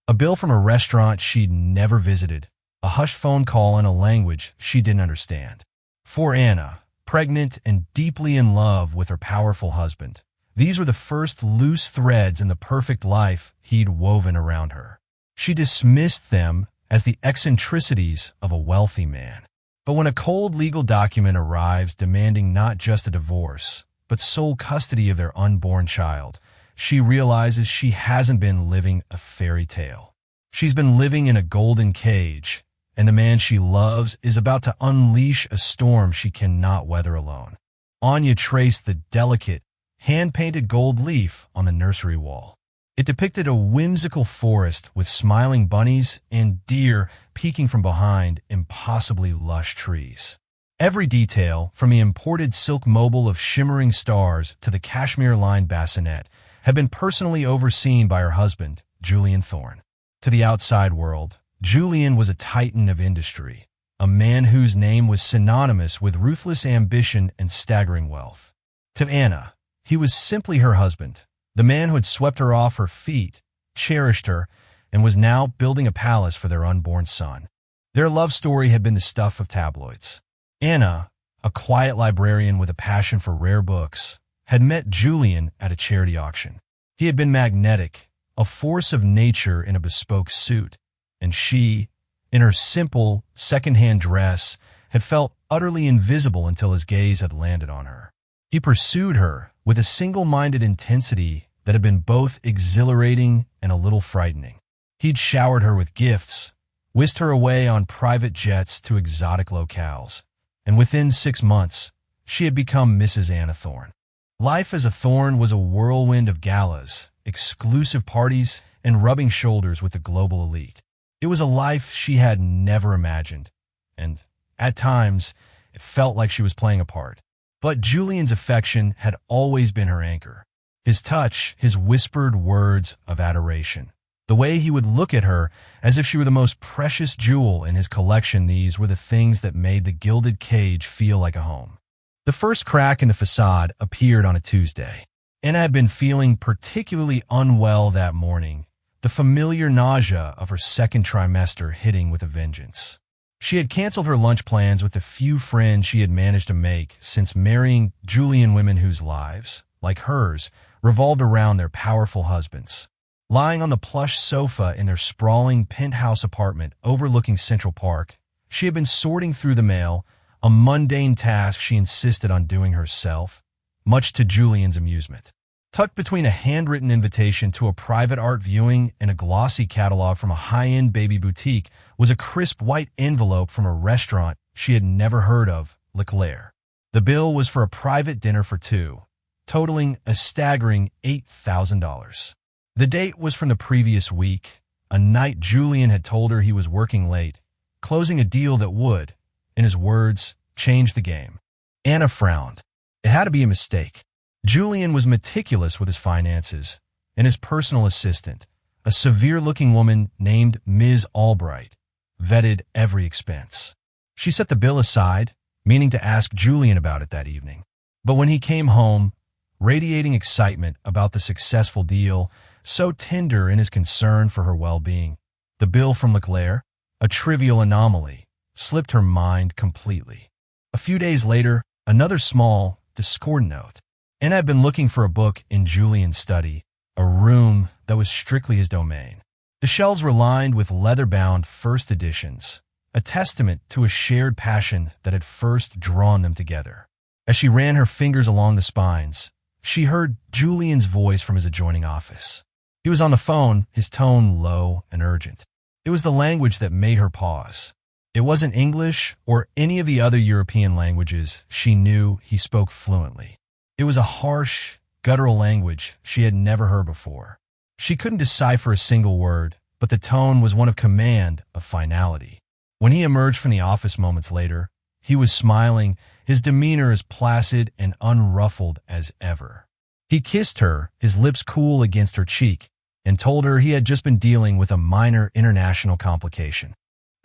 A bill from a restaurant she'd never visited, a hushed phone call in a language she didn't understand. For Anna, pregnant and deeply in love with her powerful husband, these were the first loose threads in the perfect life he'd woven around her. She dismissed them as the eccentricities of a wealthy man. But when a cold legal document arrives demanding not just a divorce, but sole custody of their unborn child, she realizes she hasn't been living a fairy tale. She's been living in a golden cage, and the man she loves is about to unleash a storm she cannot weather alone. Anya traced the delicate, hand-painted gold leaf on the nursery wall. It depicted a whimsical forest with smiling bunnies and deer peeking from behind impossibly lush trees. Every detail, from the imported silk mobile of shimmering stars to the cashmere-lined bassinet, had been personally overseen by her husband, Julian Thorne. To the outside world, Julian was a titan of industry, a man whose name was synonymous with ruthless ambition and staggering wealth. To Anna, he was simply her husband, the man who had swept her off her feet, cherished her, and was now building a palace for their unborn son. Their love story had been the stuff of tabloids. Anna, a quiet librarian with a passion for rare books, had met Julian at a charity auction. He had been magnetic, a force of nature in a bespoke suit, and she, in her simple, second-hand dress, had felt utterly invisible until his gaze had landed on her. He pursued her with a single-minded intensity that had been both exhilarating and a little frightening. He'd showered her with gifts, whisked her away on private jets to exotic locales, and within 6 months, she had become Mrs. Anna Thorne. Life as a Thorne was a whirlwind of galas, exclusive parties, and rubbing shoulders with the global elite. It was a life she had never imagined, and, at times, it felt like she was playing a part. But Julian's affection had always been her anchor. His touch, his whispered words of adoration. The way he would look at her as if she were the most precious jewel in his collection, these were the things that made the gilded cage feel like a home. The first crack in the facade appeared on a Tuesday. Anna had been feeling particularly unwell that morning, the familiar nausea of her second trimester hitting with a vengeance. She had canceled her lunch plans with the few friends she had managed to make since marrying Julian, women whose lives, like hers, revolved around their powerful husbands. Lying on the plush sofa in their sprawling penthouse apartment overlooking Central Park, she had been sorting through the mail, a mundane task she insisted on doing herself, much to Julian's amusement. Tucked between a handwritten invitation to a private art viewing and a glossy catalog from a high-end baby boutique was a crisp white envelope from a restaurant she had never heard of, Leclerc. The bill was for a private dinner for two, totaling a staggering $8,000. The date was from the previous week, a night Julian had told her he was working late, closing a deal that would, in his words, change the game. Anna frowned. It had to be a mistake. Julian was meticulous with his finances, and his personal assistant, a severe-looking woman named Ms. Albright, vetted every expense. She set the bill aside, meaning to ask Julian about it that evening. But when he came home, radiating excitement about the successful deal, so tender in his concern for her well-being, the bill from Leclerc, a trivial anomaly, slipped her mind completely. A few days later, another small, discordant note. Anna had been looking for a book in Julian's study, a room that was strictly his domain. The shelves were lined with leather-bound first editions, a testament to a shared passion that had first drawn them together. As she ran her fingers along the spines, she heard Julian's voice from his adjoining office. He was on the phone, his tone low and urgent. It was the language that made her pause. It wasn't English or any of the other European languages she knew he spoke fluently. It was a harsh, guttural language she had never heard before. She couldn't decipher a single word, but the tone was one of command, of finality. When he emerged from the office moments later, he was smiling, his demeanor as placid and unruffled as ever. He kissed her, his lips cool against her cheek, and told her he had just been dealing with a minor international complication.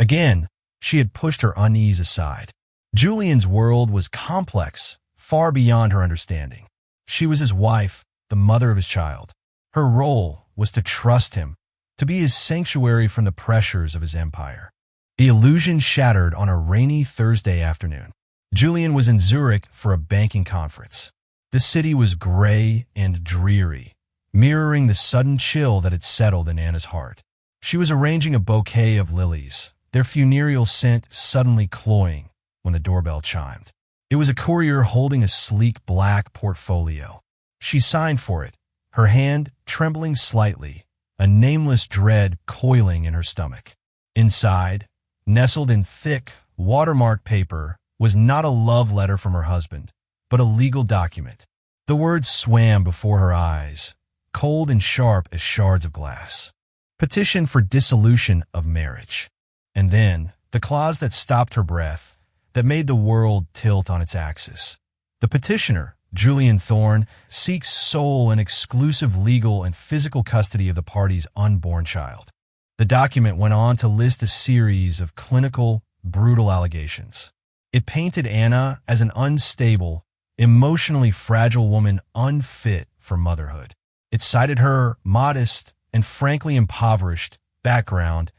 Again, she had pushed her unease aside. Julian's world was complex, far beyond her understanding. She was his wife, the mother of his child. Her role was to trust him, to be his sanctuary from the pressures of his empire. The illusion shattered on a rainy Thursday afternoon. Julian was in Zurich for a banking conference. The city was gray and dreary, mirroring the sudden chill that had settled in Anna's heart. She was arranging a bouquet of lilies, their funereal scent suddenly cloying when the doorbell chimed. It was a courier holding a sleek black portfolio. She signed for it, her hand trembling slightly, a nameless dread coiling in her stomach. Inside, nestled in thick, watermarked paper, was not a love letter from her husband, but a legal document. The words swam before her eyes, cold and sharp as shards of glass. Petition for dissolution of marriage. And then, the clause that stopped her breath, that made the world tilt on its axis. The petitioner, Julian Thorne, seeks sole and exclusive legal and physical custody of the party's unborn child. The document went on to list a series of clinical, brutal allegations. It painted Anna as an unstable, emotionally fragile woman unfit for motherhood. It cited her modest and frankly impoverished background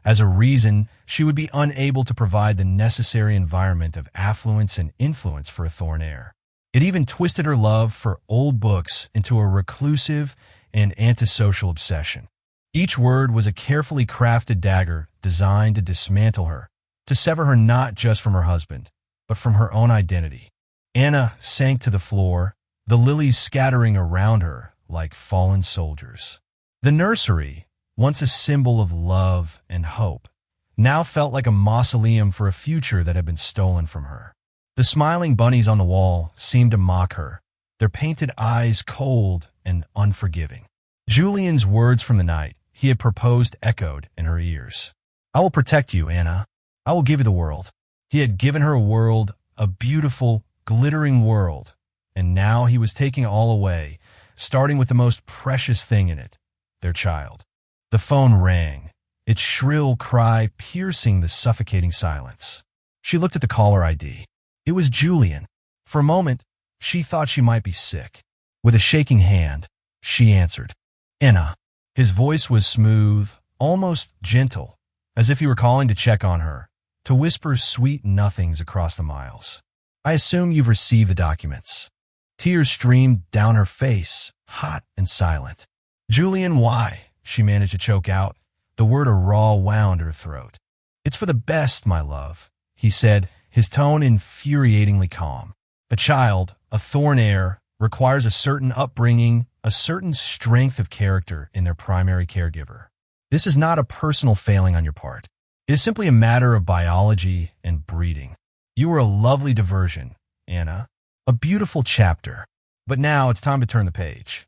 as a reason she would be unable to provide the necessary environment of affluence and influence for a Thorne heir. It even twisted her love for old books into a reclusive and antisocial obsession. Each word was a carefully crafted dagger designed to dismantle her, to sever her not just from her husband, but from her own identity. Anna sank to the floor, the lilies scattering around her like fallen soldiers. The nursery, once a symbol of love and hope, now felt like a mausoleum for a future that had been stolen from her. The smiling bunnies on the wall seemed to mock her, their painted eyes cold and unforgiving. Julian's words from the night he had proposed echoed in her ears. "I will protect you, Anna. I will give you the world." He had given her a world, a beautiful, glittering world, and now he was taking it all away, starting with the most precious thing in it, their child. The phone rang, its shrill cry piercing the suffocating silence. She looked at the caller ID. It was Julian. For a moment, she thought she might be sick. With a shaking hand, she answered. "Anna." His voice was smooth, almost gentle, as if he were calling to check on her, to whisper sweet nothings across the miles. "I assume you've received the documents." Tears streamed down her face, hot and silent. "Julian, why?" she managed to choke out, the word a raw wound her throat. "It's for the best, my love," he said, his tone infuriatingly calm. A child, a Thorne heir, requires a certain upbringing, a certain strength of character in their primary caregiver. This is not a personal failing on your part. It is simply a matter of biology and breeding. You were a lovely diversion, Anna. A beautiful chapter. But now it's time to turn the page.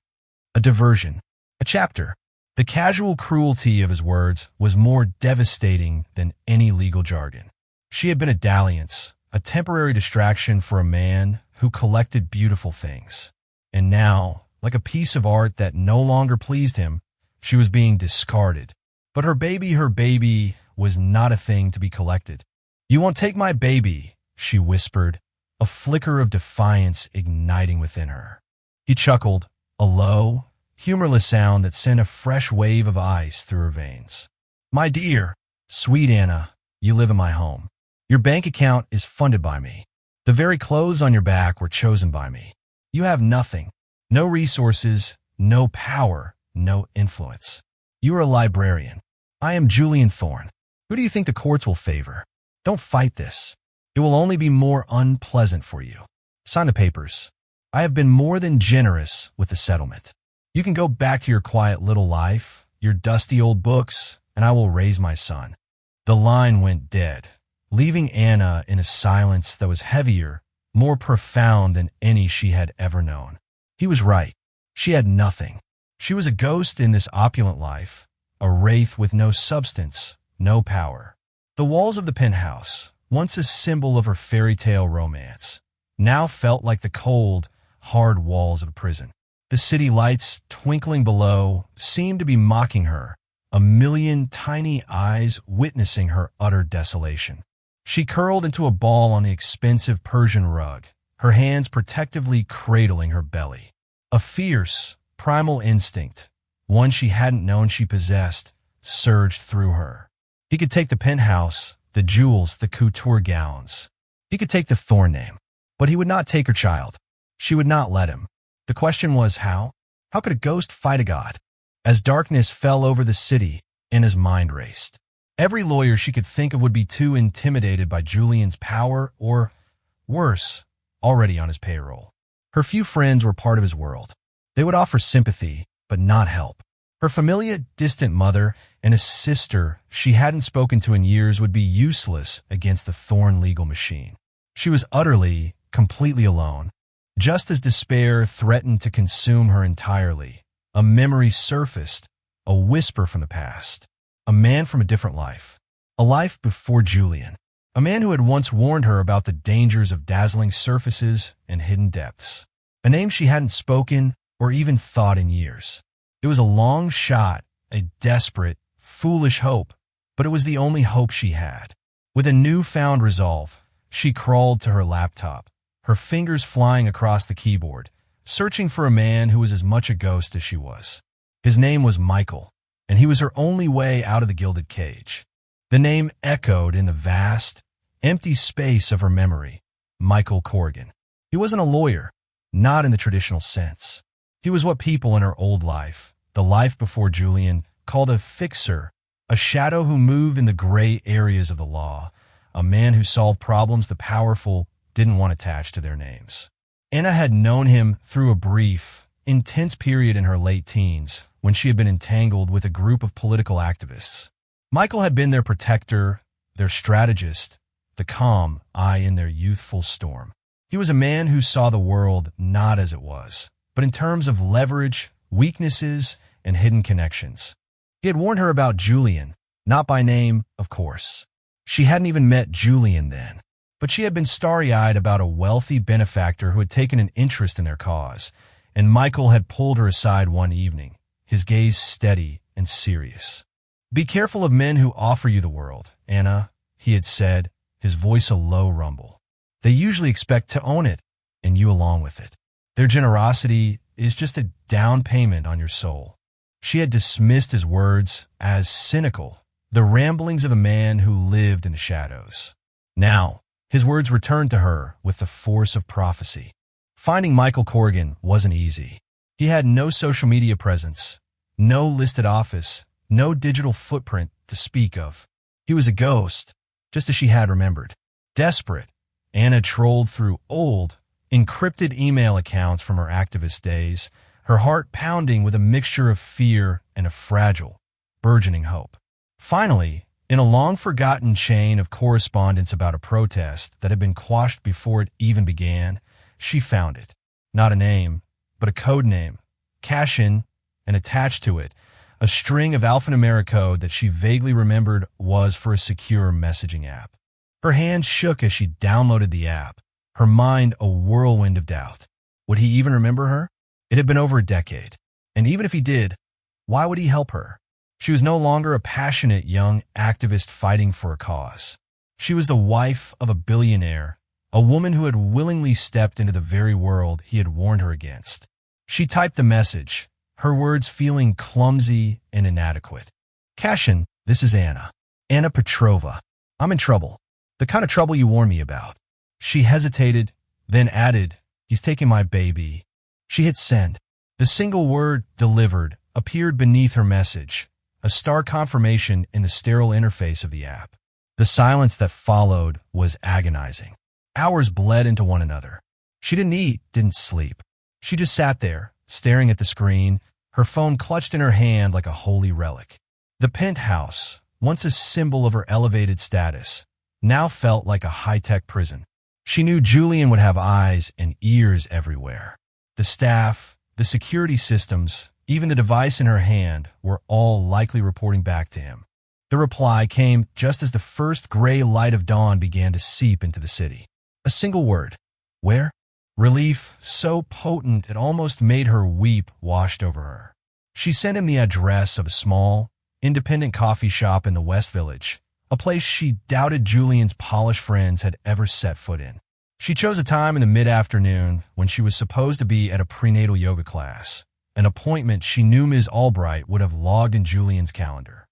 A diversion. A chapter. The casual cruelty of his words was more devastating than any legal jargon. She had been a dalliance, a temporary distraction for a man who collected beautiful things. And now, like a piece of art that no longer pleased him, she was being discarded. But her baby was not a thing to be collected. "You won't take my baby," she whispered, a flicker of defiance igniting within her. He chuckled, a low, humorless sound that sent a fresh wave of ice through her veins. "My dear, sweet Anna, you live in my home. Your bank account is funded by me. The very clothes on your back were chosen by me. You have nothing, no resources, no power, no influence. You are a librarian. I am Julian Thorne. Who do you think the courts will favor? Don't fight this. It will only be more unpleasant for you. Sign the papers. I have been more than generous with the settlement. You can go back to your quiet little life, your dusty old books, and I will raise my son." The line went dead, leaving Anna in a silence that was heavier, more profound than any she had ever known. He was right. She had nothing. She was a ghost in this opulent life, a wraith with no substance, no power. The walls of the penthouse, once a symbol of her fairy tale romance, now felt like the cold, hard walls of a prison. The city lights twinkling below seemed to be mocking her, a million tiny eyes witnessing her utter desolation. She curled into a ball on the expensive Persian rug, her hands protectively cradling her belly. A fierce, primal instinct, one she hadn't known she possessed, surged through her. He could take the penthouse, the jewels, the couture gowns. He could take the Thorn name, but he would not take her child. She would not let him. The question was how? How could a ghost fight a god? As darkness fell over the city, Anna's mind raced. Every lawyer she could think of would be too intimidated by Julian's power or, worse, already on his payroll. Her few friends were part of his world. They would offer sympathy, but not help. Her familiar, distant mother and a sister she hadn't spoken to in years would be useless against the Thorn legal machine. She was utterly, completely alone. Just as despair threatened to consume her entirely, a memory surfaced, a whisper from the past. A man from a different life. A life before Julian. A man who had once warned her about the dangers of dazzling surfaces and hidden depths. A name she hadn't spoken or even thought in years. It was a long shot, a desperate, foolish hope, but it was the only hope she had. With a newfound resolve, she crawled to her laptop, her fingers flying across the keyboard, searching for a man who was as much a ghost as she was. His name was Michael, and he was her only way out of the gilded cage. The name echoed in the vast, empty space of her memory. Michael Corrigan. He wasn't a lawyer, not in the traditional sense. He was what people in her old life, the life before Julian, called a fixer, a shadow who moved in the gray areas of the law, a man who solved problems the powerful didn't want attached to their names. Anna had known him through a brief, intense period in her late teens when she had been entangled with a group of political activists. Michael had been their protector, their strategist, the calm eye in their youthful storm. He was a man who saw the world not as it was, but in terms of leverage, weaknesses, and hidden connections. He had warned her about Julian, not by name, of course. She hadn't even met Julian then, but she had been starry-eyed about a wealthy benefactor who had taken an interest in their cause, and Michael had pulled her aside one evening, his gaze steady and serious. "Be careful of men who offer you the world, Anna," he had said, his voice a low rumble. "They usually expect to own it, and you along with it. Their generosity is just a down payment on your soul." She had dismissed his words as cynical, the ramblings of a man who lived in the shadows. Now, his words returned to her with the force of prophecy. Finding Michael Corrigan wasn't easy. He had no social media presence, no listed office, no digital footprint to speak of. He was a ghost, just as she had remembered. Desperate, Anna trolled through old, encrypted email accounts from her activist days, her heart pounding with a mixture of fear and a fragile, burgeoning hope. Finally, in a long-forgotten chain of correspondence about a protest that had been quashed before it even began, she found it. Not a name, but a code name, cash-in, and attached to it, a string of alphanumeric code that she vaguely remembered was for a secure messaging app. Her hand shook as she downloaded the app, her mind a whirlwind of doubt. Would he even remember her? It had been over a decade, and even if he did, why would he help her? She was no longer a passionate young activist fighting for a cause. She was the wife of a billionaire, a woman who had willingly stepped into the very world he had warned her against. She typed the message, her words feeling clumsy and inadequate. "Cashin, this is Anna. Anna Petrova. I'm in trouble. The kind of trouble you warned me about." She hesitated, then added, "He's taking my baby." She hit send. The single word, "delivered," appeared beneath her message, a stark confirmation in the sterile interface of the app. The silence that followed was agonizing. Hours bled into one another. She didn't eat, didn't sleep. She just sat there, staring at the screen, her phone clutched in her hand like a holy relic. The penthouse, once a symbol of her elevated status, now felt like a high-tech prison. She knew Julian would have eyes and ears everywhere. The staff, the security systems, even the device in her hand were all likely reporting back to him. The reply came just as the first gray light of dawn began to seep into the city. A single word. Where? Relief, so potent it almost made her weep, washed over her. She sent him the address of a small, independent coffee shop in the West Village, a place she doubted Julian's polished friends had ever set foot in. She chose a time in the mid-afternoon when she was supposed to be at a prenatal yoga class, an appointment she knew Ms. Albright would have logged in Julian's calendar.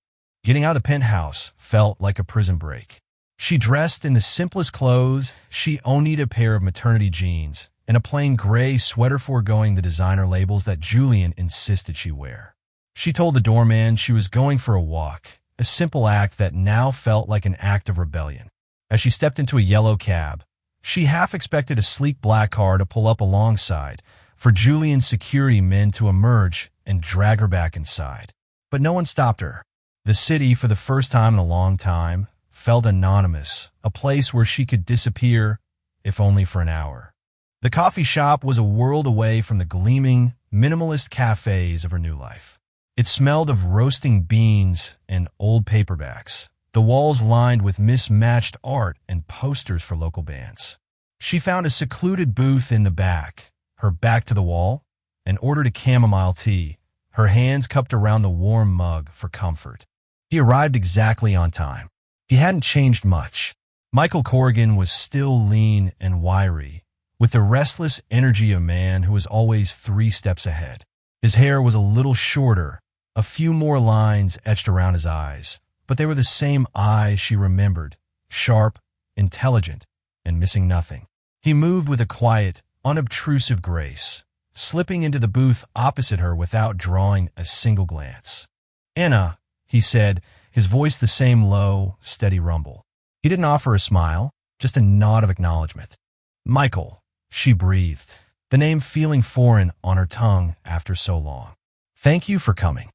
Getting out of the penthouse felt like a prison break. She dressed in the simplest clothes. She only needed a pair of maternity jeans and a plain gray sweater, foregoing the designer labels that Julian insisted she wear. She told the doorman she was going for a walk, a simple act that now felt like an act of rebellion. As she stepped into a yellow cab, she half expected a sleek black car to pull up alongside, for Julian's security men to emerge and drag her back inside. But no one stopped her. The city, for the first time in a long time, felt anonymous, a place where she could disappear, if only for an hour. The coffee shop was a world away from the gleaming, minimalist cafes of her new life. It smelled of roasting beans and old paperbacks, the walls lined with mismatched art and posters for local bands. She found a secluded booth in the back, her back to the wall, and ordered a chamomile tea, her hands cupped around the warm mug for comfort. He arrived exactly on time. He hadn't changed much. Michael Corrigan was still lean and wiry, with the restless energy of a man who was always 3 steps ahead. His hair was a little shorter, a few more lines etched around his eyes, but they were the same eyes she remembered, sharp, intelligent, and missing nothing. He moved with a quiet, unobtrusive grace, slipping into the booth opposite her without drawing a single glance. "Anna," he said, his voice the same low, steady rumble. He didn't offer a smile, just a nod of acknowledgement. "Michael," she breathed, the name feeling foreign on her tongue after so long. "Thank you for coming.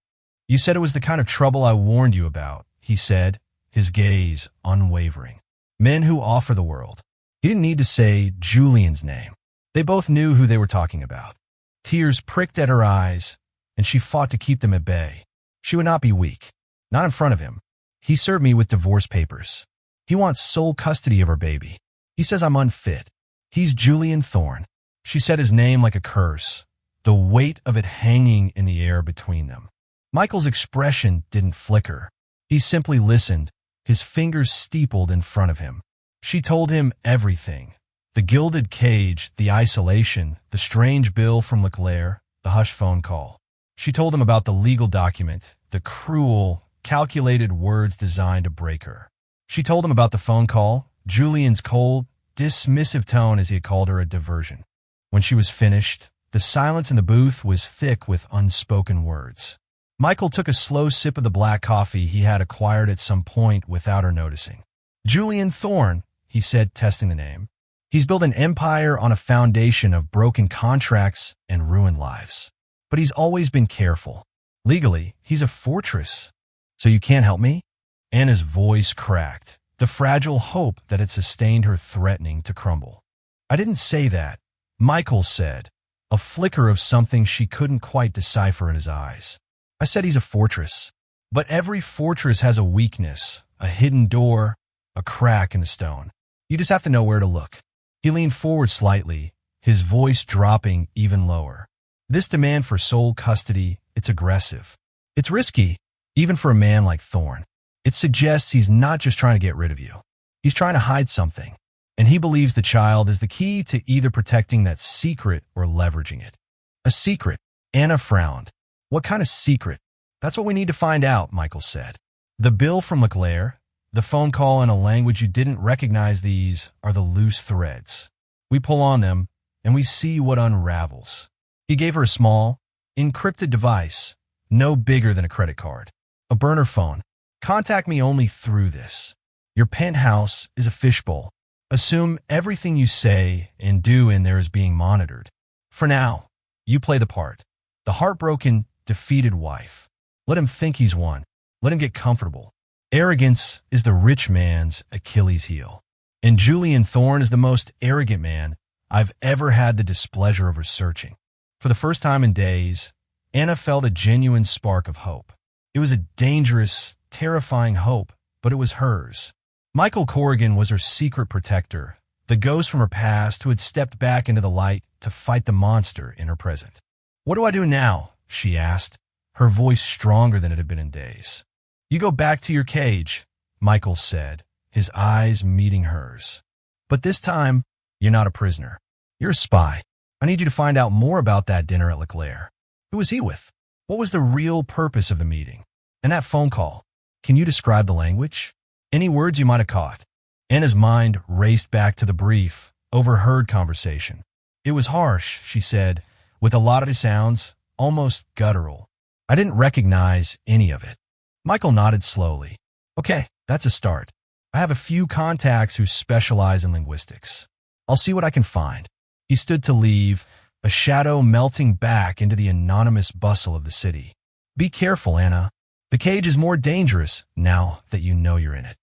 You said it was the kind of trouble I warned you about," he said, his gaze unwavering. "Men who offer the world." He didn't need to say Julian's name. They both knew who they were talking about. Tears pricked at her eyes, and she fought to keep them at bay. She would not be weak. Not in front of him. "He served me with divorce papers. He wants sole custody of her baby. He says I'm unfit. He's Julian Thorne." She said his name like a curse, the weight of it hanging in the air between them. Michael's expression didn't flicker. He simply listened, his fingers steepled in front of him. She told him everything. The gilded cage, the isolation, the strange bill from Leclerc, the hush phone call. She told him about the legal document, the cruel, calculated words designed to break her. She told him about the phone call, Julian's cold, dismissive tone as he had called her a diversion. When she was finished, the silence in the booth was thick with unspoken words. Michael took a slow sip of the black coffee he had acquired at some point without her noticing. "Julian Thorne," he said, testing the name. "He's built an empire on a foundation of broken contracts and ruined lives. But he's always been careful. Legally, he's a fortress. So you can't help me?" Anna's voice cracked, the fragile hope that had sustained her threatening to crumble. "I didn't say that," Michael said, a flicker of something she couldn't quite decipher in his eyes. "I said he's a fortress. But every fortress has a weakness, a hidden door, a crack in the stone. You just have to know where to look." He leaned forward slightly, his voice dropping even lower. "This demand for sole custody, it's aggressive. It's risky, even for a man like Thorne. It suggests he's not just trying to get rid of you. He's trying to hide something. And he believes the child is the key to either protecting that secret or leveraging it." "A secret?" Anna frowned. "What kind of secret?" "That's what we need to find out," Michael said. "The bill from Leclerc, the phone call in a language you didn't recognize, these are the loose threads. We pull on them, and we see what unravels." He gave her a small, encrypted device, no bigger than a credit card. "A burner phone. Contact me only through this. Your penthouse is a fishbowl. Assume everything you say and do in there is being monitored. For now, you play the part. The heartbroken, defeated wife. Let him think he's won. Let him get comfortable. Arrogance is the rich man's Achilles heel. And Julian Thorne is the most arrogant man I've ever had the displeasure of researching." For the first time in days, Anna felt a genuine spark of hope. It was a dangerous, terrifying hope, but it was hers. Michael Corrigan was her secret protector, the ghost from her past who had stepped back into the light to fight the monster in her present. "What do I do now?" she asked, her voice stronger than it had been in days. "You go back to your cage," Michael said, his eyes meeting hers. "But this time, you're not a prisoner. You're a spy. I need you to find out more about that dinner at Leclerc. Who was he with? What was the real purpose of the meeting? And that phone call? Can you describe the language? Any words you might have caught? Anna's mind raced back to the brief, overheard conversation. It was harsh, she said, with a lot of sounds, almost guttural. I didn't recognize any of it. Michael nodded slowly. Okay, that's a start. I have a few contacts who specialize in linguistics. I'll see what I can find. He stood to leave, a shadow melting back into the anonymous bustle of the city. Be careful, Anna. The cage is more dangerous now that you know you're in it.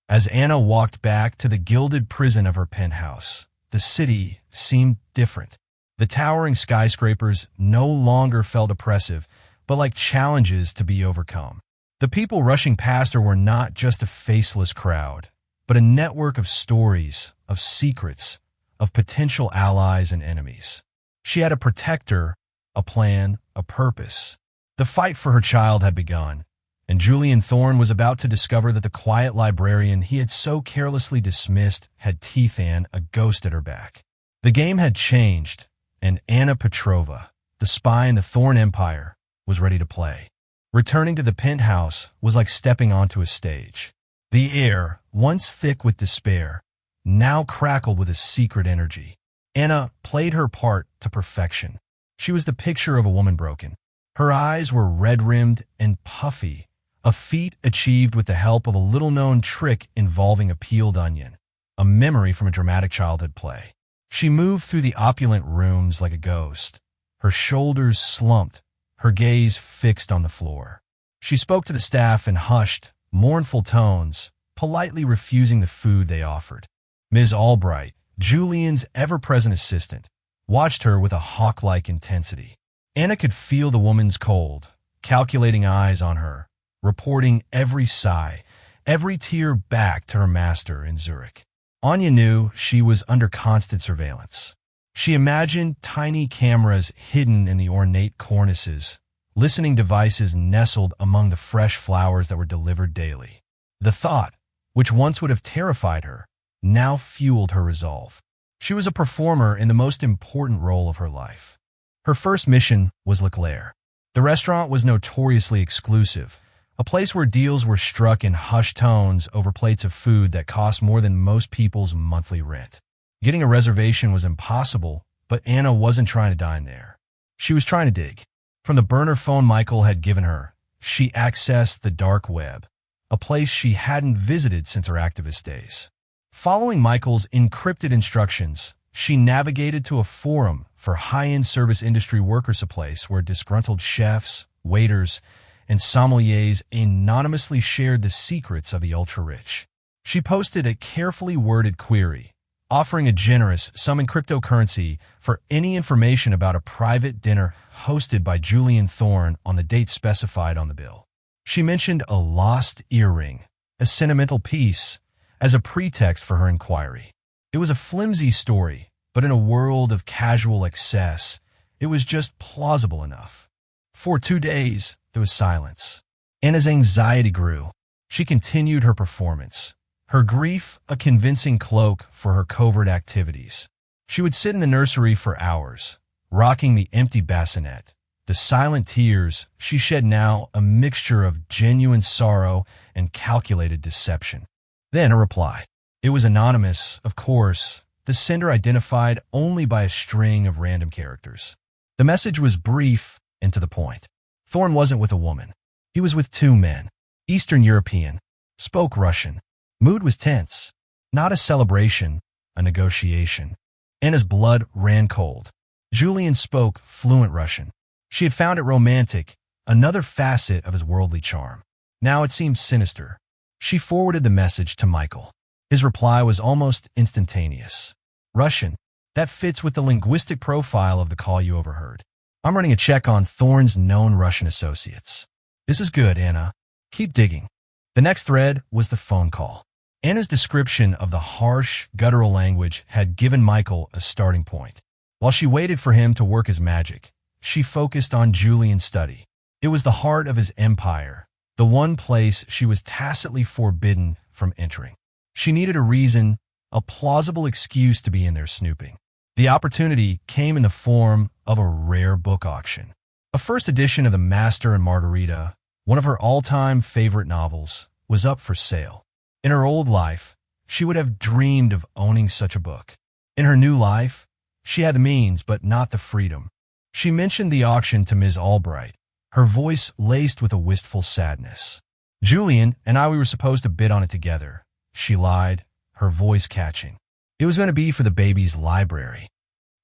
As Anna walked back to the gilded prison of her penthouse, the city seemed different. The towering skyscrapers no longer felt oppressive, but like challenges to be overcome. The people rushing past her were not just a faceless crowd, but a network of stories, of secrets, of potential allies and enemies. She had a protector, a plan, a purpose. The fight for her child had begun, and Julian Thorne was about to discover that the quiet librarian he had so carelessly dismissed had Tethan, a ghost at her back. The game had changed, and Anna Petrova, the spy in the Thorne Empire, was ready to play. Returning to the penthouse was like stepping onto a stage. The air, once thick with despair, now crackled with a secret energy. Anna played her part to perfection. She was the picture of a woman broken. Her eyes were red-rimmed and puffy, a feat achieved with the help of a little-known trick involving a peeled onion, a memory from a dramatic childhood play. She moved through the opulent rooms like a ghost, her shoulders slumped, her gaze fixed on the floor. She spoke to the staff in hushed, mournful tones, politely refusing the food they offered. Ms. Albright, Julian's ever-present assistant, watched her with a hawk-like intensity. Anna could feel the woman's cold, calculating eyes on her, reporting every sigh, every tear back to her master in Zurich. Anya knew she was under constant surveillance. She imagined tiny cameras hidden in the ornate cornices, listening devices nestled among the fresh flowers that were delivered daily. The thought, which once would have terrified her, now fueled her resolve. She was a performer in the most important role of her life. Her first mission was Leclerc. The restaurant was notoriously exclusive, a place where deals were struck in hushed tones over plates of food that cost more than most people's monthly rent. Getting a reservation was impossible, but Anna wasn't trying to dine there. She was trying to dig. From the burner phone Michael had given her, she accessed the dark web, a place she hadn't visited since her activist days. Following Michael's encrypted instructions, she navigated to a forum for high-end service industry workers, a place where disgruntled chefs, waiters, and sommeliers anonymously shared the secrets of the ultra-rich. She posted a carefully worded query, offering a generous sum in cryptocurrency for any information about a private dinner hosted by Julian Thorne on the date specified on the bill. She mentioned a lost earring, a sentimental piece, as a pretext for her inquiry. It was a flimsy story, but in a world of casual excess, it was just plausible enough. For 2 days, there was silence. Anna's anxiety grew. She continued her performance, her grief a convincing cloak for her covert activities. She would sit in the nursery for hours, rocking the empty bassinet. The silent tears she shed now a mixture of genuine sorrow and calculated deception. Then a reply. It was anonymous, of course, the sender identified only by a string of random characters. The message was brief and to the point. Thorne wasn't with a woman. He was with 2 men, Eastern European, spoke Russian. Mood was tense. Not a celebration, a negotiation. Anna's blood ran cold. Julian spoke fluent Russian. She had found it romantic, another facet of his worldly charm. Now it seemed sinister. She forwarded the message to Michael. His reply was almost instantaneous. Russian. That fits with the linguistic profile of the call you overheard. I'm running a check on Thorne's known Russian associates. This is good, Anna. Keep digging. The next thread was the phone call. Anna's description of the harsh, guttural language had given Michael a starting point. While she waited for him to work his magic, she focused on Julian's study. It was the heart of his empire, the one place she was tacitly forbidden from entering. She needed a reason, a plausible excuse to be in there snooping. The opportunity came in the form of a rare book auction. A first edition of The Master and Margarita, one of her all-time favorite novels, was up for sale. In her old life, she would have dreamed of owning such a book. In her new life, she had the means but not the freedom. She mentioned the auction to Ms. Albright, her voice laced with a wistful sadness. "Julian and we were supposed to bid on it together," she lied, her voice catching. "It was going to be for the baby's library."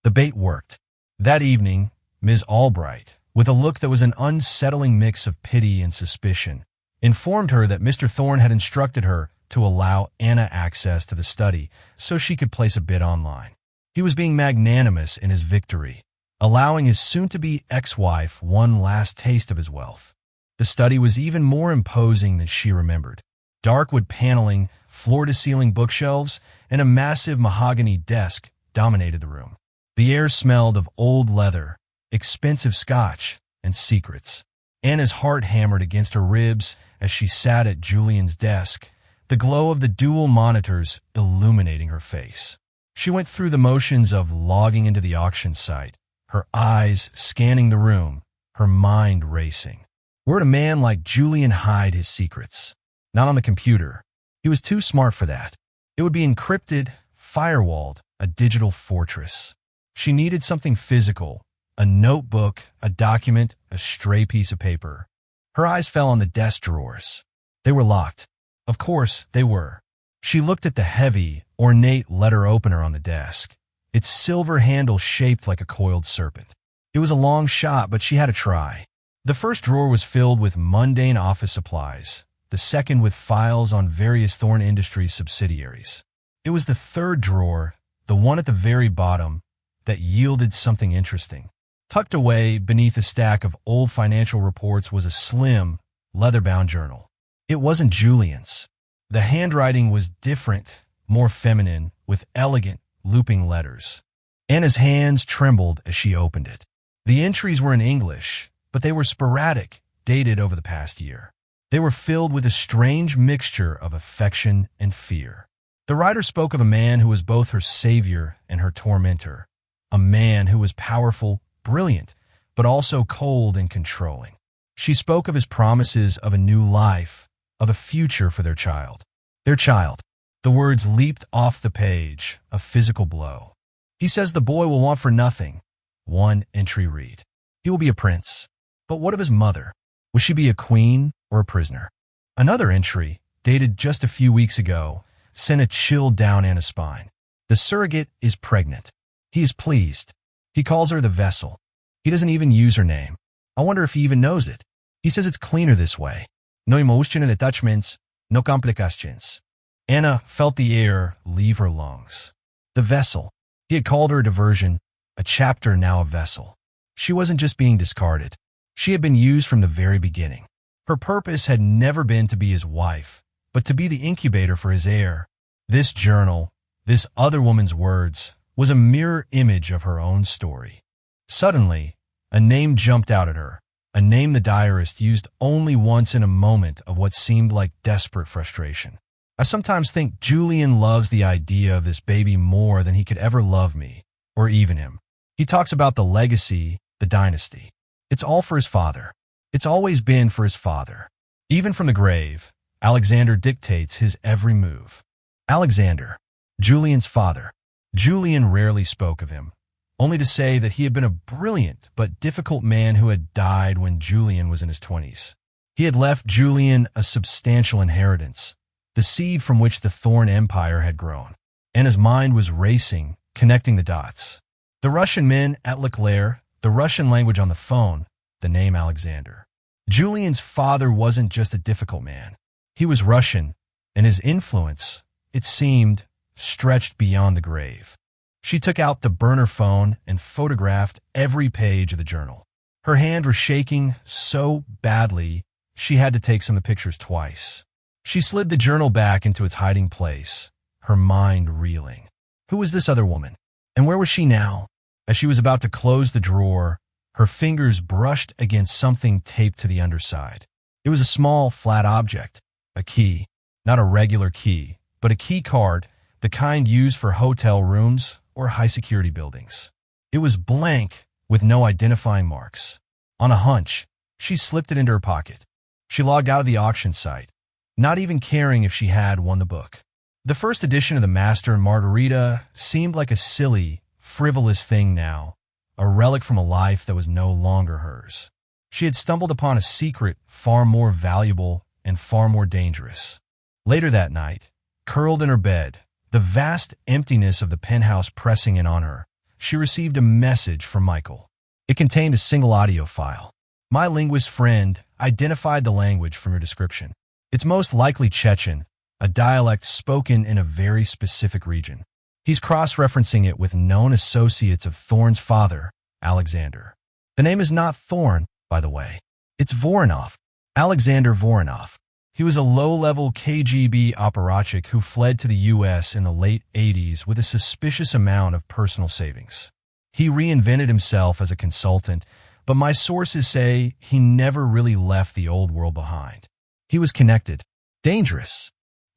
The bait worked. That evening, Ms. Albright, with a look that was an unsettling mix of pity and suspicion, informed her that Mr. Thorne had instructed her to allow Anna access to the study so she could place a bid online. He was being magnanimous in his victory, allowing his soon-to-be ex-wife one last taste of his wealth. The study was even more imposing than she remembered. Dark wood paneling, floor-to-ceiling bookshelves, and a massive mahogany desk dominated the room. The air smelled of old leather, expensive scotch, and secrets. Anna's heart hammered against her ribs as she sat at Julian's desk, the glow of the dual monitors illuminating her face. She went through the motions of logging into the auction site, her eyes scanning the room, her mind racing. Where'd a man like Julian hide his secrets? Not on the computer. He was too smart for that. It would be encrypted, firewalled, a digital fortress. She needed something physical, a notebook, a document, a stray piece of paper. Her eyes fell on the desk drawers. They were locked. Of course, they were. She looked at the heavy, ornate letter opener on the desk, its silver handle shaped like a coiled serpent. It was a long shot, but she had to try. The first drawer was filled with mundane office supplies, the second with files on various Thorne Industries subsidiaries. It was the third drawer, the one at the very bottom, that yielded something interesting. Tucked away beneath a stack of old financial reports was a slim, leather-bound journal. It wasn't Julian's. The handwriting was different, more feminine, with elegant, looping letters. Anna's hands trembled as she opened it. The entries were in English, but they were sporadic, dated over the past year. They were filled with a strange mixture of affection and fear. The writer spoke of a man who was both her savior and her tormentor, a man who was powerful, brilliant, but also cold and controlling. She spoke of his promises of a new life, of a future for their child. Their child. The words leaped off the page, a physical blow. He says the boy will want for nothing. One entry read. He will be a prince. But what of his mother? Will she be a queen or a prisoner? Another entry, dated just a few weeks ago, sent a chill down Anna's spine. The surrogate is pregnant. He is pleased. He calls her the vessel. He doesn't even use her name. I wonder if he even knows it. He says it's cleaner this way. No emotional attachments, no complications. Anna felt the air leave her lungs. The vessel. He had called her a diversion, a chapter, now a vessel. She wasn't just being discarded. She had been used from the very beginning. Her purpose had never been to be his wife, but to be the incubator for his heir. This journal, this other woman's words, was a mirror image of her own story. Suddenly, a name jumped out at her, a name the diarist used only once in a moment of what seemed like desperate frustration. I sometimes think Julian loves the idea of this baby more than he could ever love me, or even him. He talks about the legacy, the dynasty. It's all for his father. It's always been for his father. Even from the grave, Alexander dictates his every move. Alexander, Julian's father. Julian rarely spoke of him, only to say that he had been a brilliant but difficult man who had died when Julian was in his 20s. He had left Julian a substantial inheritance, the seed from which the Thorne Empire had grown. And his mind was racing, connecting the dots. The Russian men at Leclerc, the Russian language on the phone, the name Alexander. Julian's father wasn't just a difficult man. He was Russian, and his influence, it seemed, stretched beyond the grave. She took out the burner phone and photographed every page of the journal. Her hand was shaking so badly, she had to take some of the pictures twice. She slid the journal back into its hiding place, her mind reeling. Who was this other woman? And where was she now? As she was about to close the drawer, her fingers brushed against something taped to the underside. It was a small, flat object, a key. Not a regular key, but a key card, the kind used for hotel rooms or high-security buildings. It was blank, with no identifying marks. On a hunch, she slipped it into her pocket. She logged out of the auction site. not even caring if she had won the book. The first edition of The Master and Margarita seemed like a silly, frivolous thing now, a relic from a life that was no longer hers. She had stumbled upon a secret far more valuable and far more dangerous. Later that night, curled in her bed, the vast emptiness of the penthouse pressing in on her, she received a message from Michael. It contained a single audio file. My linguist friend identified the language from your description. It's most likely Chechen, a dialect spoken in a very specific region. He's cross-referencing it with known associates of Thorne's father, Alexander. The name is not Thorne, by the way. It's Voronov, Alexander Voronov. He was a low-level KGB apparatchik who fled to the U.S. in the late 80s with a suspicious amount of personal savings. He reinvented himself as a consultant, but my sources say he never really left the old world behind. He was connected. Dangerous.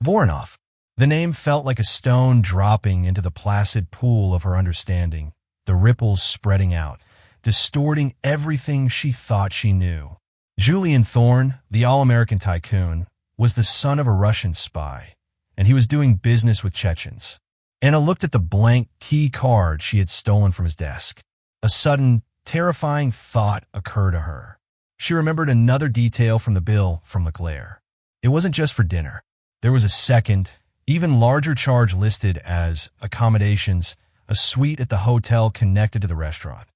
Voronov. The name felt like a stone dropping into the placid pool of her understanding, the ripples spreading out, distorting everything she thought she knew. Julian Thorne, the all-American tycoon, was the son of a Russian spy, and he was doing business with Chechens. Anna looked at the blank key card she had stolen from his desk. A sudden, terrifying thought occurred to her. She remembered another detail from the bill from Leclerc. It wasn't just for dinner. There was a second, even larger charge listed as accommodations, a suite at the hotel connected to the restaurant.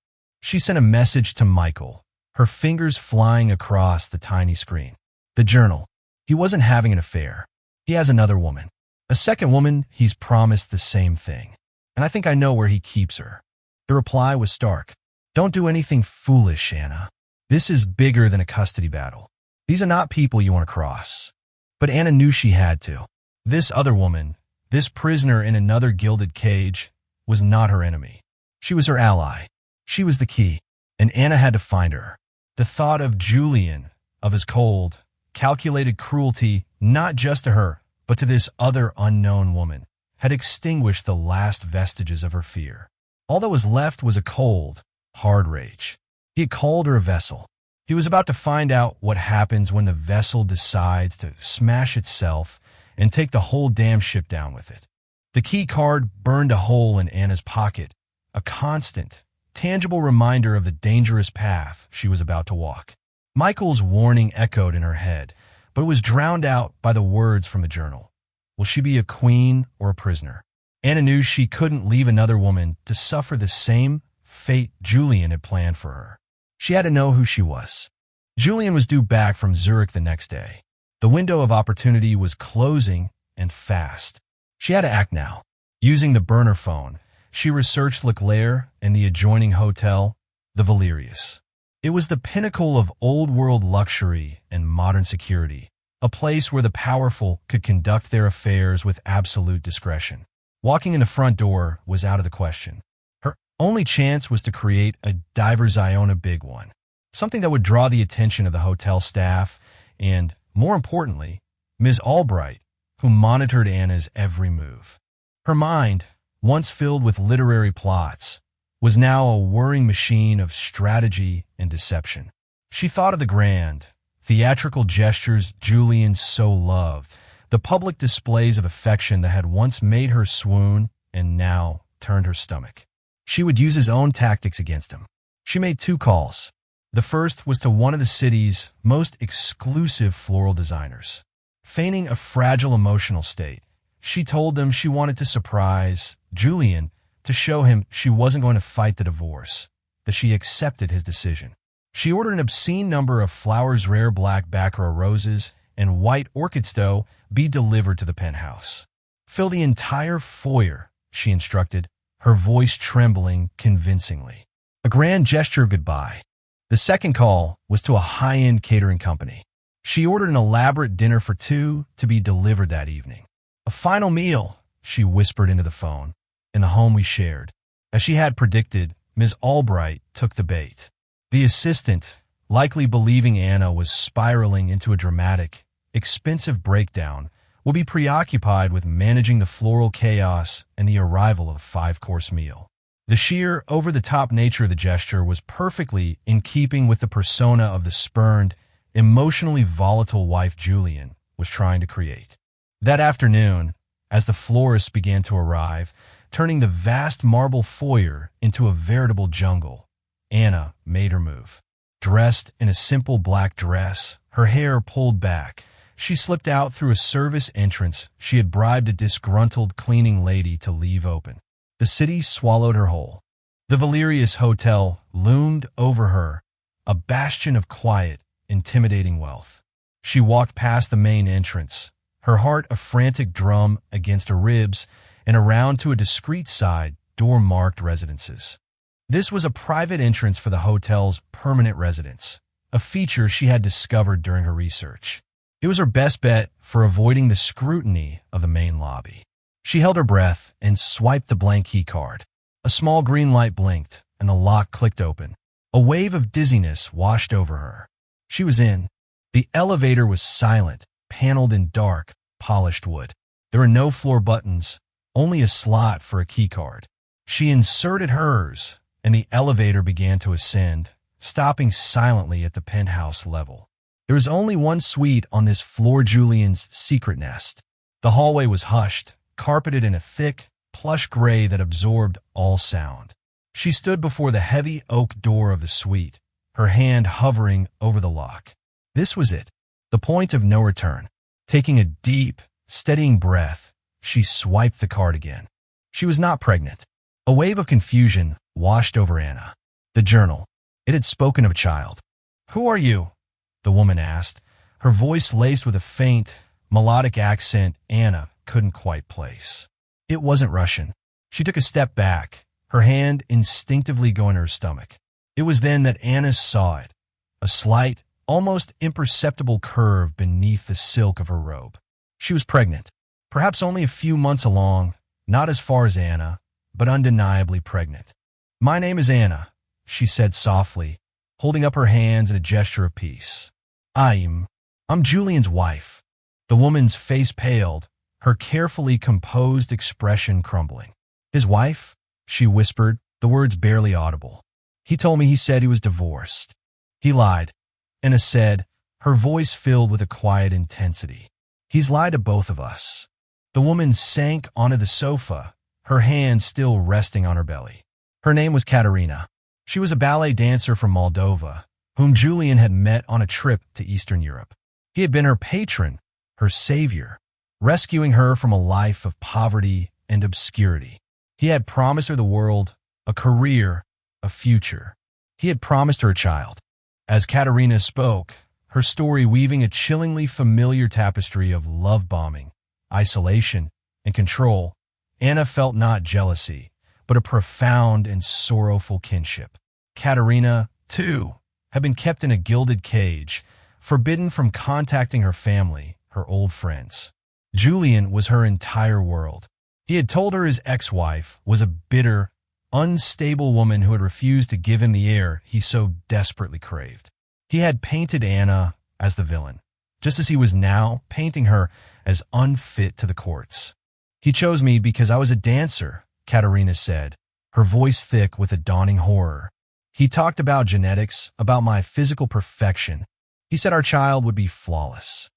She sent a message to Michael, her fingers flying across the tiny screen. The journal. He wasn't having an affair. He has another woman. A second woman he's promised the same thing. And I think I know where he keeps her. The reply was stark. Don't do anything foolish, Anna. This is bigger than a custody battle. These are not people you want to cross. But Anna knew she had to. This other woman, this prisoner in another gilded cage, was not her enemy. She was her ally. She was the key, and Anna had to find her. The thought of Julian, of his cold, calculated cruelty, not just to her, but to this other unknown woman, had extinguished the last vestiges of her fear. All that was left was a cold, hard rage. He had called her a vessel. He was about to find out what happens when the vessel decides to smash itself and take the whole damn ship down with it. The key card burned a hole in Anna's pocket, a constant, tangible reminder of the dangerous path she was about to walk. Michael's warning echoed in her head, but it was drowned out by the words from the journal. Will she be a queen or a prisoner? Anna knew she couldn't leave another woman to suffer the same fate Julian had planned for her. She had to know who she was. Julian was due back from Zurich the next day. The window of opportunity was closing, and fast. She had to act now. Using the burner phone, she researched Leclerc and the adjoining hotel, the Valerius. It was the pinnacle of old-world luxury and modern security, a place where the powerful could conduct their affairs with absolute discretion. Walking in the front door was out of the question. Her only chance was to create a diver's Iona big one, something that would draw the attention of the hotel staff and, more importantly, Ms. Albright, who monitored Anna's every move. Her mind, once filled with literary plots, was now a whirring machine of strategy and deception. She thought of the grand, theatrical gestures Julian so loved, the public displays of affection that had once made her swoon and now turned her stomach. She would use his own tactics against him. She made 2 calls. The first was to one of the city's most exclusive floral designers. Feigning a fragile emotional state, she told them she wanted to surprise Julian to show him she wasn't going to fight the divorce, that she accepted his decision. She ordered an obscene number of Flowers' rare black Baccarat roses and white orchid stowe be delivered to the penthouse. Fill the entire foyer, she instructed, her voice trembling convincingly. A grand gesture of goodbye. The second call was to a high-end catering company. She ordered an elaborate dinner for 2 to be delivered that evening. A final meal, she whispered into the phone, in the home we shared. As she had predicted, Ms. Albright took the bait. The assistant, likely believing Anna was spiraling into a dramatic, expensive breakdown, will be preoccupied with managing the floral chaos and the arrival of a 5-course meal. The sheer, over-the-top nature of the gesture was perfectly in keeping with the persona of the spurned, emotionally volatile wife Julian was trying to create. That afternoon, as the florists began to arrive, turning the vast marble foyer into a veritable jungle, Anna made her move. Dressed in a simple black dress, her hair pulled back, she slipped out through a service entrance she had bribed a disgruntled cleaning lady to leave open. The city swallowed her whole. The Valerius Hotel loomed over her, a bastion of quiet, intimidating wealth. She walked past the main entrance, her heart a frantic drum against her ribs, and around to a discreet side door marked residences. This was a private entrance for the hotel's permanent residents, a feature she had discovered during her research. It was her best bet for avoiding the scrutiny of the main lobby. She held her breath and swiped the blank key card. A small green light blinked, and the lock clicked open. A wave of dizziness washed over her. She was in. The elevator was silent, paneled in dark, polished wood. There were no floor buttons, only a slot for a key card. She inserted hers, and the elevator began to ascend, stopping silently at the penthouse level. There was only one suite on this floor, Julian's secret nest. The hallway was hushed, carpeted in a thick, plush gray that absorbed all sound. She stood before the heavy oak door of the suite, her hand hovering over the lock. This was it, the point of no return. Taking a deep, steadying breath, she swiped the card again. She was not pregnant. A wave of confusion washed over Anna. The journal. It had spoken of a child. "Who are you?" the woman asked, her voice laced with a faint, melodic accent Anna couldn't quite place. It wasn't Russian. She took a step back, her hand instinctively going to her stomach. It was then that Anna saw it, a slight, almost imperceptible curve beneath the silk of her robe. She was pregnant, perhaps only a few months along, not as far as Anna, but undeniably pregnant. "My name is Anna," she said softly, holding up her hands in a gesture of peace. I'm Julian's wife." The woman's face paled, her carefully composed expression crumbling. "His wife?" she whispered, the words barely audible. "He told me he said he was divorced." "He lied," Anna said, her voice filled with a quiet intensity. "He's lied to both of us." The woman sank onto the sofa, her hand still resting on her belly. Her name was Katerina. She was a ballet dancer from Moldova, whom Julian had met on a trip to Eastern Europe. He had been her patron, her savior, rescuing her from a life of poverty and obscurity. He had promised her the world, a career, a future. He had promised her a child. As Katerina spoke, her story weaving a chillingly familiar tapestry of love bombing, isolation, and control, Anna felt not jealousy, but a profound and sorrowful kinship. Katerina, too, had been kept in a gilded cage, forbidden from contacting her family, her old friends. Julian was her entire world. He had told her his ex-wife was a bitter, unstable woman who had refused to give him the air he so desperately craved. He had painted Anna as the villain, just as he was now painting her as unfit to the courts. "He chose me because I was a dancer," Katerina said, her voice thick with a dawning horror. "He talked about genetics, about my physical perfection. He said our child would be flawless.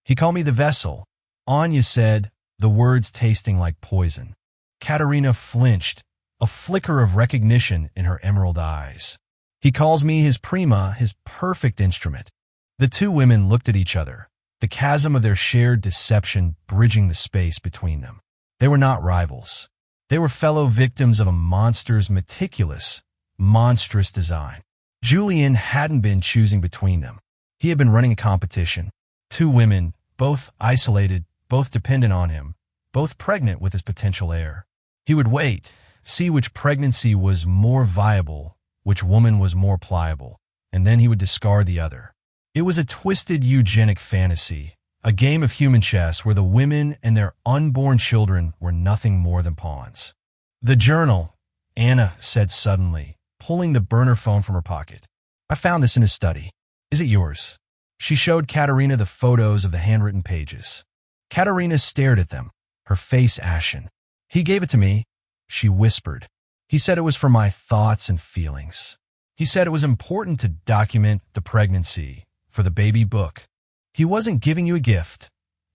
He called me the vessel," Anya said, the words tasting like poison. Katerina flinched, a flicker of recognition in her emerald eyes. "He calls me his prima, his perfect instrument." The two women looked at each other, the chasm of their shared deception bridging the space between them. They were not rivals. They were fellow victims of a monster's meticulous, monstrous design. Julian hadn't been choosing between them. He had been running a competition. Two women, both isolated, both dependent on him, both pregnant with his potential heir. He would wait, see which pregnancy was more viable, which woman was more pliable, and then he would discard the other. It was a twisted eugenic fantasy, a game of human chess where the women and their unborn children were nothing more than pawns. "The journal," Anna said suddenly, pulling the burner phone from her pocket. "I found this in his study. Is it yours?" She showed Katerina the photos of the handwritten pages. Katerina stared at them, her face ashen. "He gave it to me," she whispered. "He said it was for my thoughts and feelings. He said it was important to document the pregnancy for the baby book. He wasn't giving you a gift,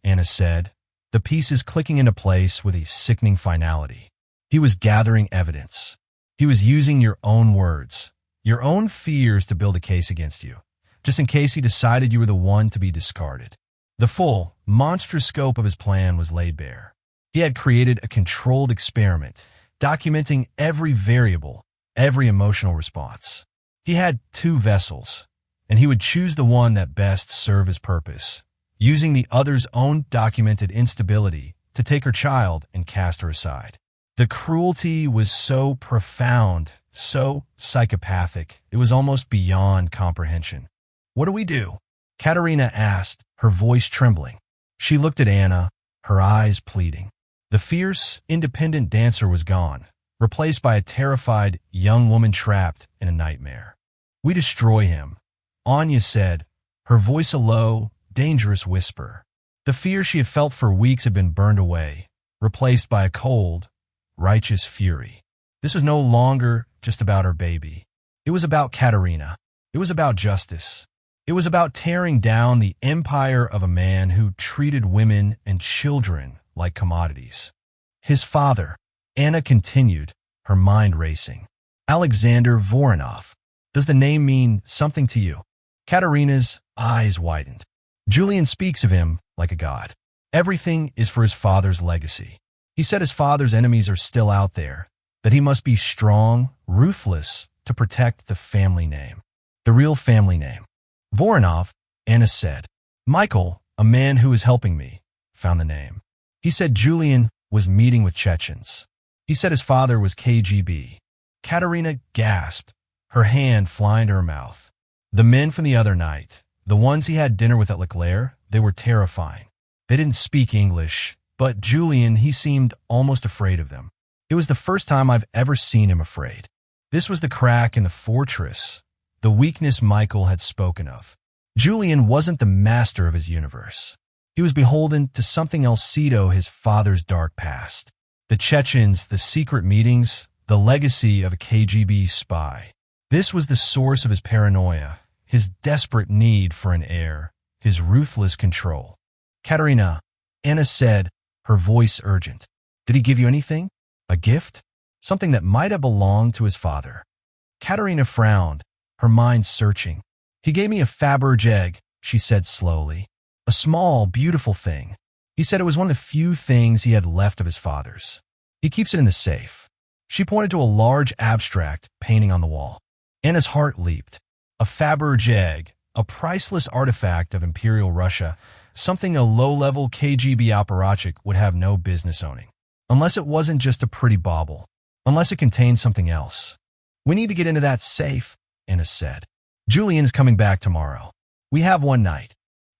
Anna said, the pieces clicking into place with a sickening finality. He was gathering evidence. He was using your own words, your own fears to build a case against you, just in case he decided you were the one to be discarded. The full, monstrous scope of his plan was laid bare. He had created a controlled experiment, documenting every variable, every emotional response. He had 2 vessels, and he would choose the one that best served his purpose, using the other's own documented instability to take her child and cast her aside. The cruelty was so profound, so psychopathic, it was almost beyond comprehension. What do we do? Katerina asked, her voice trembling. She looked at Anna, her eyes pleading. The fierce, independent dancer was gone, replaced by a terrified young woman trapped in a nightmare. We destroy him, Anya said, her voice a low, dangerous whisper. The fear she had felt for weeks had been burned away, replaced by a cold, righteous fury. This was no longer just about her baby. It was about Katerina. It was about justice. It was about tearing down the empire of a man who treated women and children like commodities. His father, Anna continued, her mind racing. Alexander Voronov. Does the name mean something to you? Katerina's eyes widened. Julian speaks of him like a god. Everything is for his father's legacy. He said his father's enemies are still out there, that he must be strong, ruthless to protect the family name. The real family name. Voronov, Anna said. Michael, a man who is helping me, found the name. He said Julian was meeting with Chechens. He said his father was KGB. Katerina gasped, her hand flying to her mouth. The men from the other night, the ones he had dinner with at Leclerc, they were terrifying. They didn't speak English, but Julian, he seemed almost afraid of them. It was the first time I've ever seen him afraid. This was the crack in the fortress, the weakness Michael had spoken of. Julian wasn't the master of his universe. He was beholden to something else, his father's dark past. The Chechens, the secret meetings, the legacy of a KGB spy. This was the source of his paranoia, his desperate need for an heir, his ruthless control. Katerina, Anna said, her voice urgent. Did he give you anything? A gift? Something that might have belonged to his father. Katerina frowned, her mind searching. He gave me a Faberge egg, she said slowly. A small, beautiful thing. He said it was one of the few things he had left of his father's. He keeps it in the safe. She pointed to a large abstract painting on the wall. Anna's heart leaped. A Faberge egg, a priceless artifact of Imperial Russia, something a low-level KGB apparatchik would have no business owning. Unless it wasn't just a pretty bauble. Unless it contained something else. We need to get into that safe, Anna said. Julian is coming back tomorrow. We have one night.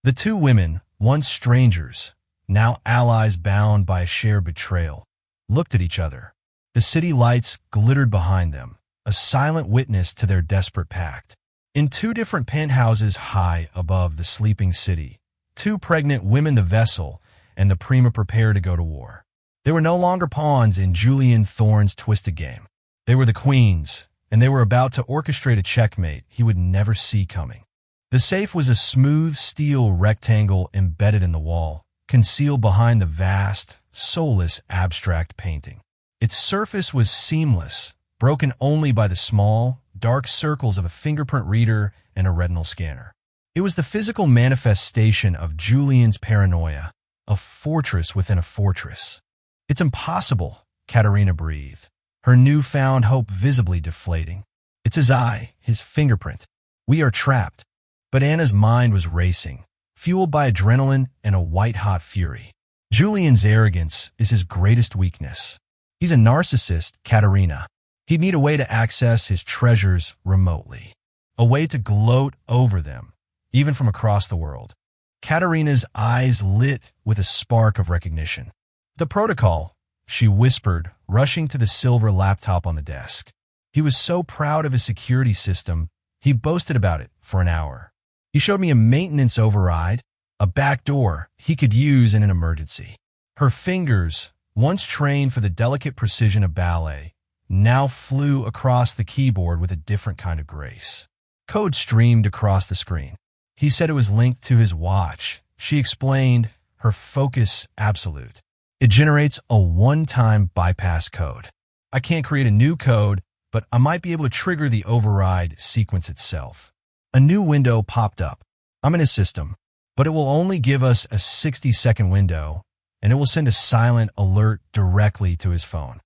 The 2 women, once strangers, now allies bound by a shared betrayal, looked at each other. The city lights glittered behind them, a silent witness to their desperate pact. In 2 different penthouses high above the sleeping city, 2 pregnant women the vessel, and the Prima prepared to go to war. They were no longer pawns in Julian Thorne's twisted game. They were the queens, and they were about to orchestrate a checkmate he would never see coming. The safe was a smooth steel rectangle embedded in the wall, concealed behind the vast, soulless abstract painting. Its surface was seamless, broken only by the small, dark circles of a fingerprint reader and a retinal scanner. It was the physical manifestation of Julian's paranoia, a fortress within a fortress. It's impossible, Katerina breathed, her newfound hope visibly deflating. It's his eye, his fingerprint. We are trapped. But Anna's mind was racing, fueled by adrenaline and a white-hot fury. Julian's arrogance is his greatest weakness. He's a narcissist, Katerina. He'd need a way to access his treasures remotely, a way to gloat over them, even from across the world. Katerina's eyes lit with a spark of recognition. The protocol, she whispered, rushing to the silver laptop on the desk. He was so proud of his security system, he boasted about it for an hour. He showed me a maintenance override, a back door he could use in an emergency. Her fingers, once trained for the delicate precision of ballet, now flew across the keyboard with a different kind of grace. Code streamed across the screen. He said it was linked to his watch. She explained, her focus absolute. It generates a one-time bypass code. I can't create a new code, but I might be able to trigger the override sequence itself. A new window popped up. I'm in a system, but it will only give us a 60-second window, and it will send a silent alert directly to his phone.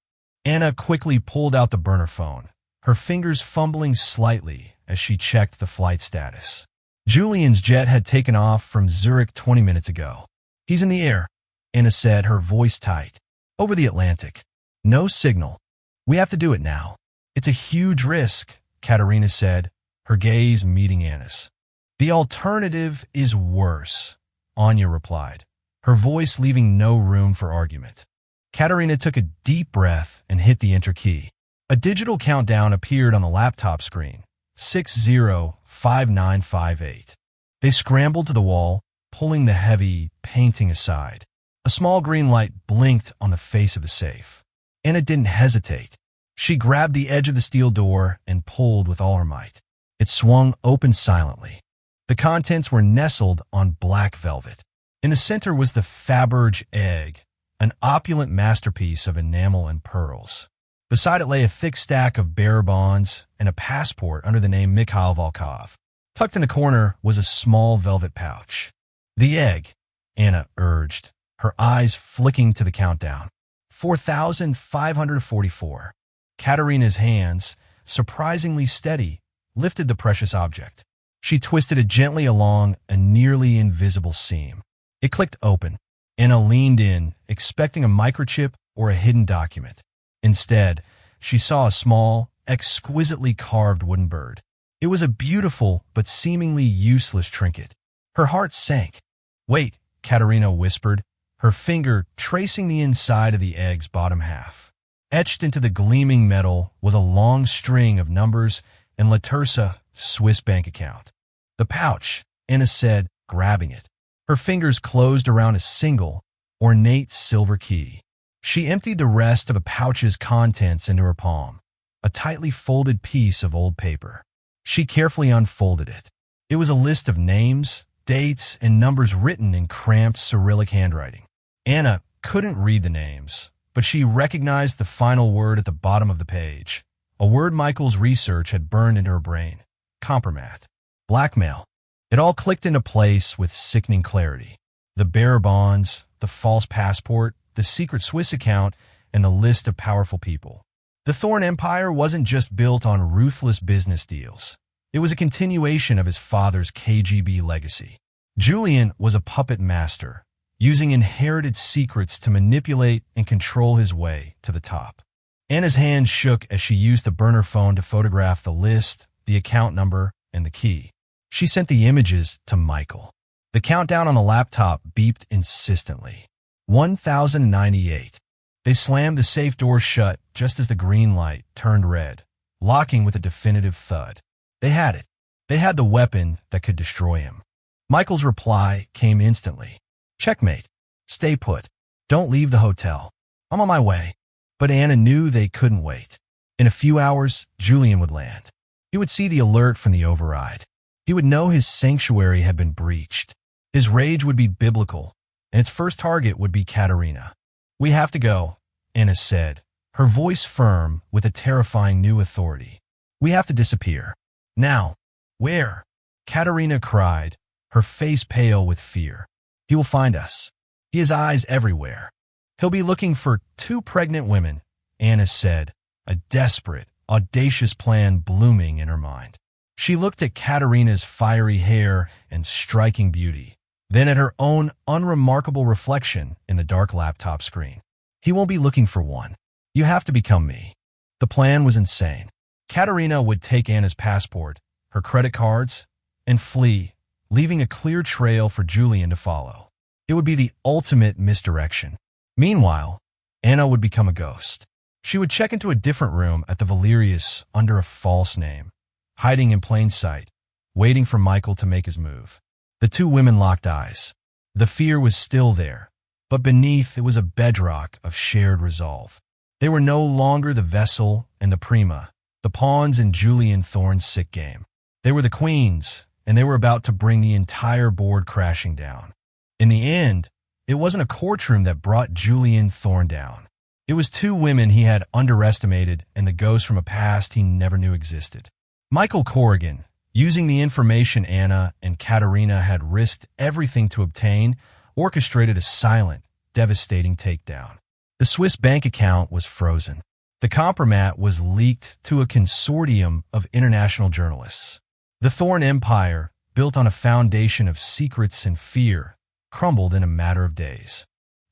Anna quickly pulled out the burner phone, her fingers fumbling slightly as she checked the flight status. Julian's jet had taken off from Zurich 20 minutes ago. He's in the air, Anna said, her voice tight. Over the Atlantic. No signal. We have to do it now. It's a huge risk, Katerina said, her gaze meeting Anna's. The alternative is worse, Anya replied, her voice leaving no room for argument. Katerina took a deep breath and hit the enter key. A digital countdown appeared on the laptop screen. 605958. They scrambled to the wall, pulling the heavy painting aside. A small green light blinked on the face of the safe. Anna didn't hesitate. She grabbed the edge of the steel door and pulled with all her might. It swung open silently. The contents were nestled on black velvet. In the center was the Faberge egg, an opulent masterpiece of enamel and pearls. Beside it lay a thick stack of bearer bonds and a passport under the name Mikhail Volkov. Tucked in a corner was a small velvet pouch. The egg, Anna urged, her eyes flicking to the countdown. 4,544. Katerina's hands, surprisingly steady, lifted the precious object. She twisted it gently along a nearly invisible seam. It clicked open. Anna leaned in, expecting a microchip or a hidden document. Instead, she saw a small, exquisitely carved wooden bird. It was a beautiful but seemingly useless trinket. Her heart sank. "Wait," Katerina whispered, her finger tracing the inside of the egg's bottom half. Etched into the gleaming metal was a long string of numbers and Latersa Swiss bank account. "The pouch," Anna said, grabbing it. Her fingers closed around a single, ornate silver key. She emptied the rest of the pouch's contents into her palm, a tightly folded piece of old paper. She carefully unfolded it. It was a list of names, dates, and numbers written in cramped Cyrillic handwriting. Anna couldn't read the names, but she recognized the final word at the bottom of the page, a word Michael's research had burned into her brain. Compromat. Blackmail. It all clicked into place with sickening clarity. The bearer bonds, the false passport, the secret Swiss account, and the list of powerful people. The Thorn Empire wasn't just built on ruthless business deals. It was a continuation of his father's KGB legacy. Julian was a puppet master, using inherited secrets to manipulate and control his way to the top. Anna's hand shook as she used the burner phone to photograph the list, the account number, and the key. She sent the images to Michael. The countdown on the laptop beeped insistently. 1098. They slammed the safe door shut just as the green light turned red, locking with a definitive thud. They had it. They had the weapon that could destroy him. Michael's reply came instantly. "Checkmate. Stay put. Don't leave the hotel. I'm on my way." But Anna knew they couldn't wait. In a few hours, Julian would land. He would see the alert from the override. He would know his sanctuary had been breached. His rage would be biblical, and its first target would be Katerina. "We have to go," Anna said, her voice firm with a terrifying new authority. "We have to disappear. Now." "Where?" Katerina cried, her face pale with fear. "He will find us. He has eyes everywhere. He'll be looking for 2 pregnant women," Anna said, a desperate, audacious plan blooming in her mind. She looked at Katerina's fiery hair and striking beauty, then at her own unremarkable reflection in the dark laptop screen. "He won't be looking for one. You have to become me." The plan was insane. Katerina would take Anna's passport, her credit cards, and flee, leaving a clear trail for Julian to follow. It would be the ultimate misdirection. Meanwhile, Anna would become a ghost. She would check into a different room at the Valerius under a false name, hiding in plain sight, waiting for Michael to make his move. The 2 women locked eyes. The fear was still there, but beneath it was a bedrock of shared resolve. They were no longer the vessel and the prima, the pawns in Julian Thorne's sick game. They were the queens, and they were about to bring the entire board crashing down. In the end, It wasn't a courtroom that brought Julian Thorne down. It was two women he had underestimated and the ghosts from a past he never knew existed. Michael Corrigan, using the information Anna and Katerina had risked everything to obtain, orchestrated a silent, devastating takedown. The Swiss bank account was frozen. The compromat was leaked to a consortium of international journalists. The Thorne Empire, built on a foundation of secrets and fear, crumbled in a matter of days.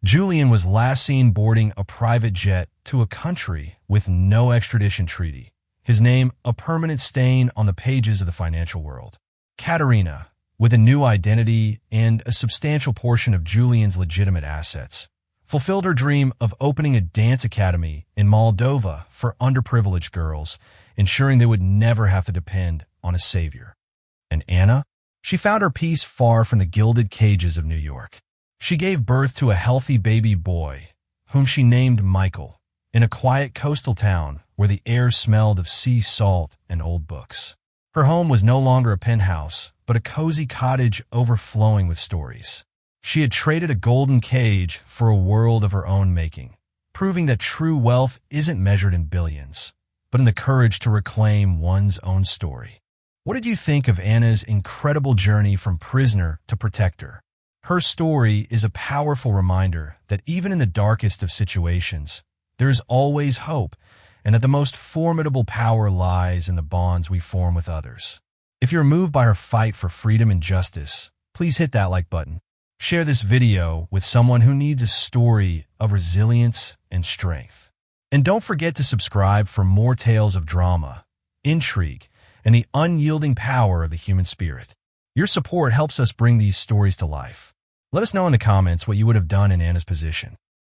Julian was last seen boarding a private jet to a country with no extradition treaty, his name a permanent stain on the pages of the financial world. Katerina, with a new identity and a substantial portion of Julian's legitimate assets, fulfilled her dream of opening a dance academy in Moldova for underprivileged girls, ensuring they would never have to depend on a savior. And Anna? She found her peace far from the gilded cages of New York. She gave birth to a healthy baby boy, whom she named Michael, in a quiet coastal town where the air smelled of sea salt and old books. Her home was no longer a penthouse, but a cozy cottage overflowing with stories. She had traded a golden cage for a world of her own making, proving that true wealth isn't measured in billions, but in the courage to reclaim one's own story. What did you think of Anna's incredible journey from prisoner to protector? Her story is a powerful reminder that even in the darkest of situations, there is always hope, and that the most formidable power lies in the bonds we form with others. If you're moved by her fight for freedom and justice, please hit that like button. Share this video with someone who needs a story of resilience and strength. And don't forget to subscribe for more tales of drama, intrigue, and the unyielding power of the human spirit. Your support helps us bring these stories to life. Let us know in the comments what you would have done in Anna's position.